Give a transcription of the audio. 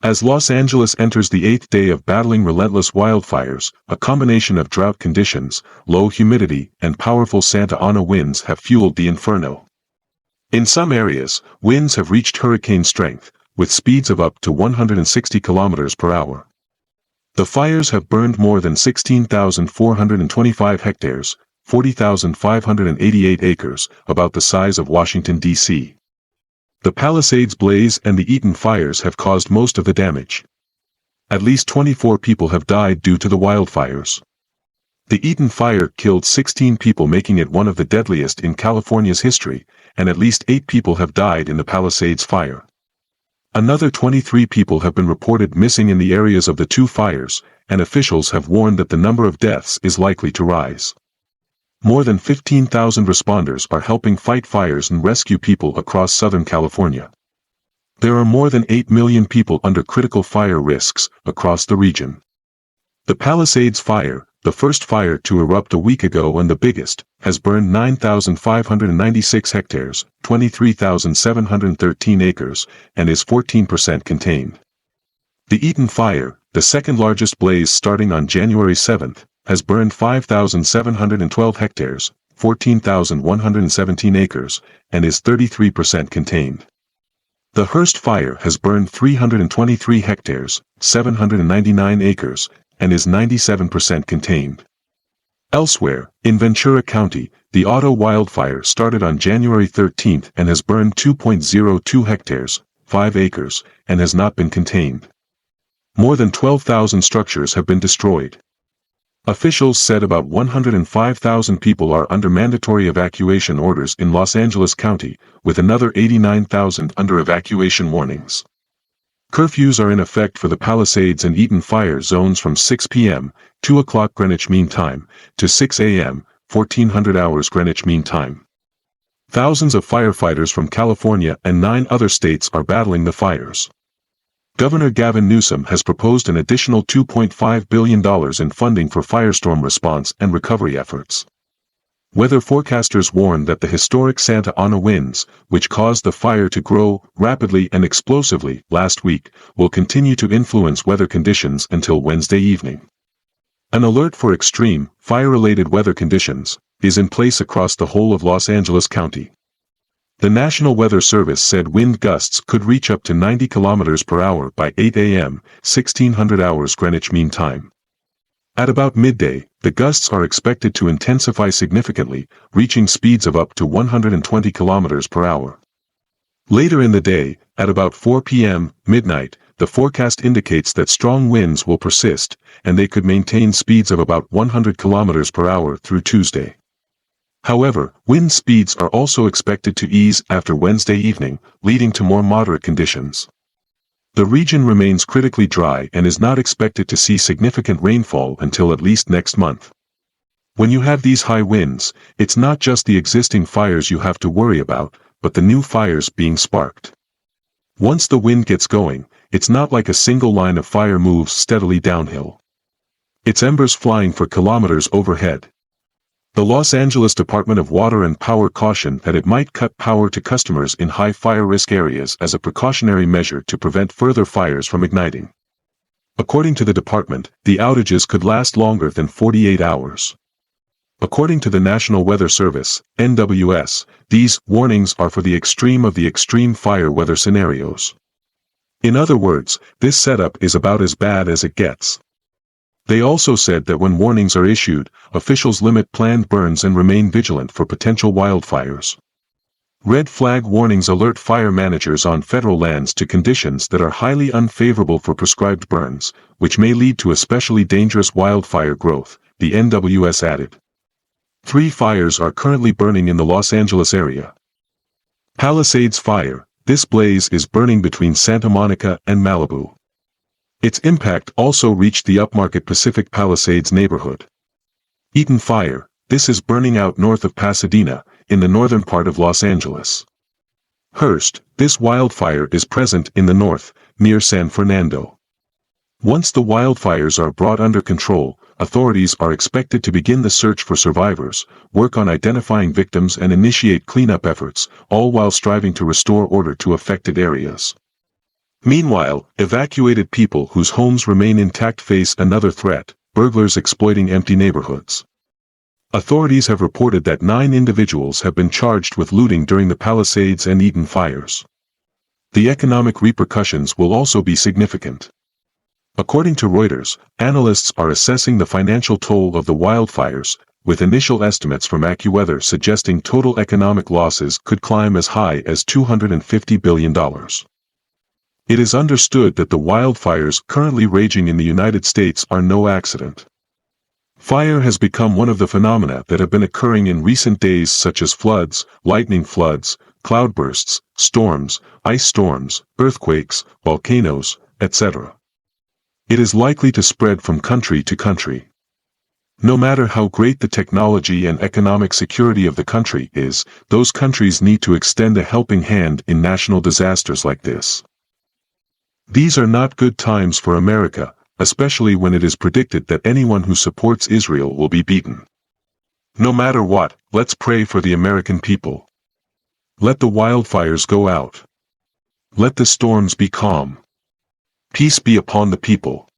As Los Angeles enters the 8th day of battling relentless wildfires, a combination of drought conditions, low humidity, and powerful Santa Ana winds have fueled the inferno. In some areas, winds have reached hurricane strength, with speeds of up to 160 kilometers per hour. The fires have burned more than 16,425 hectares, 40,588 acres, about the size of Washington, D.C. The Palisades blaze and the Eaton fires have caused most of the damage. At least 24 people have died due to the wildfires. The Eaton fire killed 16 people, making it one of the deadliest in California's history, and at least 8 people have died in the Palisades fire. Another 23 people have been reported missing in the areas of the two fires, and officials have warned that the number of deaths is likely to rise. More than 15,000 responders are helping fight fires and rescue people across Southern California. There are more than 8 million people under critical fire risks across the region. The Palisades fire, the first fire to erupt a week ago and the biggest, has burned 9,596 hectares, 23,713 acres, and is 14% contained. The Eaton fire, the second largest blaze starting on January 7th, has burned 5,712 hectares, 14,117 acres, and is 33% contained. The Hearst fire has burned 323 hectares, 799 acres, and is 97% contained. Elsewhere, in Ventura County, the Otto wildfire started on January 13th and has burned 2.02 hectares, 5 acres, and has not been contained. More than 12,000 structures have been destroyed. Officials said about 105,000 people are under mandatory evacuation orders in Los Angeles County, with another 89,000 under evacuation warnings. Curfews are in effect for the Palisades and Eaton fire zones from 6 p.m., 2 o'clock Greenwich Mean Time, to 6 a.m., 1400 hours Greenwich Mean Time. Thousands of firefighters from California and 9 other states are battling the fires. Governor Gavin Newsom has proposed an additional $2.5 billion in funding for firestorm response and recovery efforts. Weather forecasters warn that the historic Santa Ana winds, which caused the fire to grow rapidly and explosively last week, will continue to influence weather conditions until Wednesday evening. An alert for extreme, fire-related weather conditions is in place across the whole of Los Angeles County. The National Weather Service said wind gusts could reach up to 90 kilometers per hour by 8 a.m., 1600 hours Greenwich Mean Time. At about midday, the gusts are expected to intensify significantly, reaching speeds of up to 120 kilometers per hour. Later in the day, at about 4 p.m., midnight, the forecast indicates that strong winds will persist, and they could maintain speeds of about 100 kilometers per hour through Tuesday. However, wind speeds are also expected to ease after Wednesday evening, leading to more moderate conditions. The region remains critically dry and is not expected to see significant rainfall until at least next month. When you have these high winds, it's not just the existing fires you have to worry about, but the new fires being sparked. Once the wind gets going, it's not like a single line of fire moves steadily downhill. It's embers flying for kilometers overhead. The Los Angeles Department of Water and Power cautioned that it might cut power to customers in high fire risk areas as a precautionary measure to prevent further fires from igniting. According to the department, the outages could last longer than 48 hours. According to the National Weather Service, NWS, these warnings are for the extreme of the extreme fire weather scenarios. In other words, this setup is about as bad as it gets. They also said that when warnings are issued, officials limit planned burns and remain vigilant for potential wildfires. Red flag warnings alert fire managers on federal lands to conditions that are highly unfavorable for prescribed burns, which may lead to especially dangerous wildfire growth, the NWS added. 3 fires are currently burning in the Los Angeles area. Palisades Fire, this blaze is burning between Santa Monica and Malibu. Its impact also reached the upmarket Pacific Palisades neighborhood. Eaton Fire, this is burning out north of Pasadena, in the northern part of Los Angeles. Hearst, this wildfire is present in the north, near San Fernando. Once the wildfires are brought under control, authorities are expected to begin the search for survivors, work on identifying victims and initiate cleanup efforts, all while striving to restore order to affected areas. Meanwhile, evacuated people whose homes remain intact face another threat: burglars exploiting empty neighborhoods. Authorities have reported that 9 individuals have been charged with looting during the Palisades and Eaton fires. The economic repercussions will also be significant. According to Reuters, analysts are assessing the financial toll of the wildfires, with initial estimates from AccuWeather suggesting total economic losses could climb as high as $250 billion. It is understood that the wildfires currently raging in the United States are no accident. Fire has become one of the phenomena that have been occurring in recent days, such as floods, lightning floods, cloudbursts, storms, ice storms, earthquakes, volcanoes, etc. It is likely to spread from country to country. No matter how great the technology and economic security of the country is, those countries need to extend a helping hand in national disasters like this. These are not good times for America, especially when it is predicted that anyone who supports Israel will be beaten. No matter what, let's pray for the American people. Let the wildfires go out. Let the storms be calm. Peace be upon the people.